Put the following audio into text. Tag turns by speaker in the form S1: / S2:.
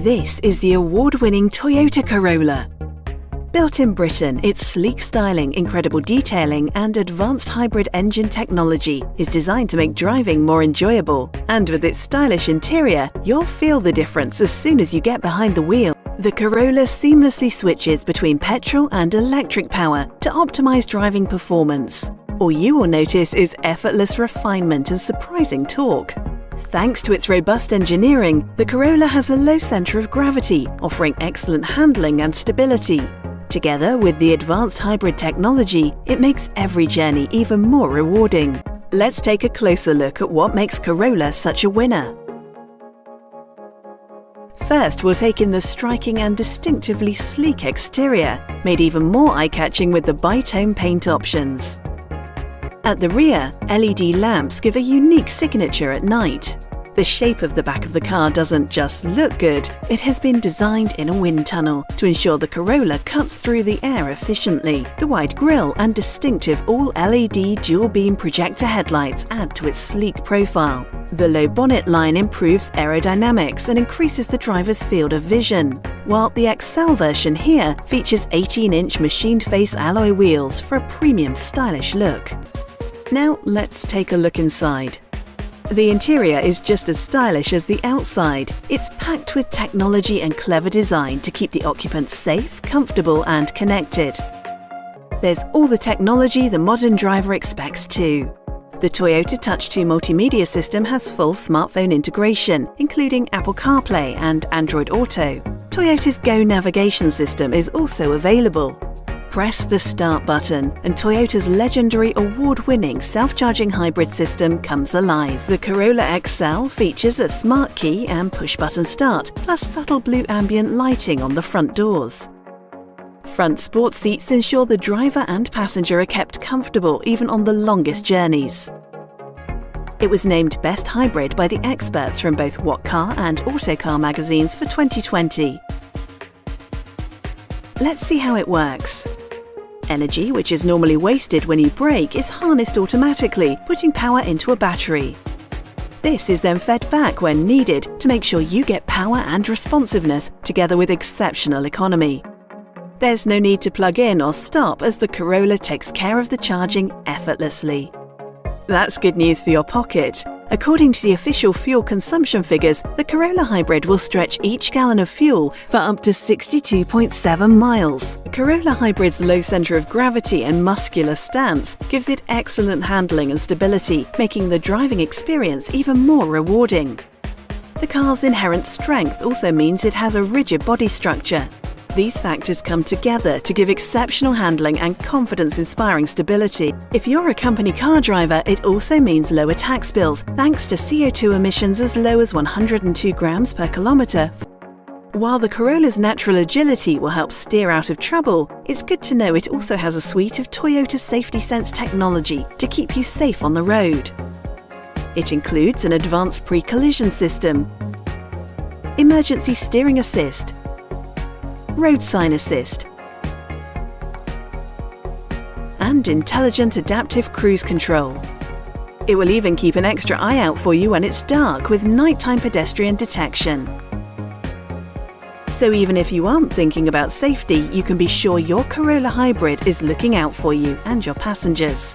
S1: This is the award-winning Toyota Corolla. Built in Britain, its sleek styling, incredible detailing and advanced hybrid engine technology is designed to make driving more enjoyable. And with its stylish interior, you'll feel the difference as soon as you get behind the wheel. The Corolla seamlessly switches between petrol and electric power to optimize driving performance. All you will notice is effortless refinement and surprising torque. Thanks to its robust engineering, the Corolla has a low center of gravity, offering excellent handling and stability. Together with the advanced hybrid technology, it makes every journey even more rewarding. Let's take a closer look at what makes Corolla such a winner. First, we'll take in the striking and distinctively sleek exterior, made even more eye-catching with the bi-tone paint options. At the rear, LED lamps give a unique signature at night. The shape of the back of the car doesn't just look good, it has been designed in a wind tunnel to ensure the Corolla cuts through the air efficiently. The wide grille and distinctive all-LED dual-beam projector headlights add to its sleek profile. The low bonnet line improves aerodynamics and increases the driver's field of vision, while the XL version here features 18-inch machined face alloy wheels for a premium stylish look. Now let's take a look inside. The interior is just as stylish as the outside. It's packed with technology and clever design to keep the occupants safe, comfortable and connected. There's all the technology the modern driver expects too. The Toyota Touch 2 multimedia system has full smartphone integration, including Apple CarPlay and Android Auto. Toyota's Go navigation system is also available. Press the start button and Toyota's legendary award-winning self-charging hybrid system comes alive. The Corolla XL features a smart key and push-button start, plus subtle blue ambient lighting on the front doors. Front sports seats ensure the driver and passenger are kept comfortable even on the longest journeys. It was named Best Hybrid by the experts from both What Car and Autocar magazines for 2020. Let's see how it works. Energy, which is normally wasted when you brake, is harnessed automatically, putting power into a battery. This is then fed back when needed to make sure you get power and responsiveness together with exceptional economy. There's no need to plug in or stop as the Corolla takes care of the charging effortlessly. That's good news for your pocket. According to the official fuel consumption figures, the Corolla Hybrid will stretch each gallon of fuel for up to 62.7 miles. The Corolla Hybrid's low center of gravity and muscular stance gives it excellent handling and stability, making the driving experience even more rewarding. The car's inherent strength also means it has a rigid body structure. These factors come together to give exceptional handling and confidence-inspiring stability. If you're a company car driver, it also means lower tax bills thanks to CO2 emissions as low as 102 grams per kilometre. While the Corolla's natural agility will help steer out of trouble, it's good to know it also has a suite of Toyota Safety Sense technology to keep you safe on the road. It includes an advanced pre-collision system, emergency steering assist, road sign assist, and intelligent adaptive cruise control. It will even keep an extra eye out for you when it's dark with nighttime pedestrian detection. So even if you aren't thinking about safety, you can be sure your Corolla Hybrid is looking out for you and your passengers.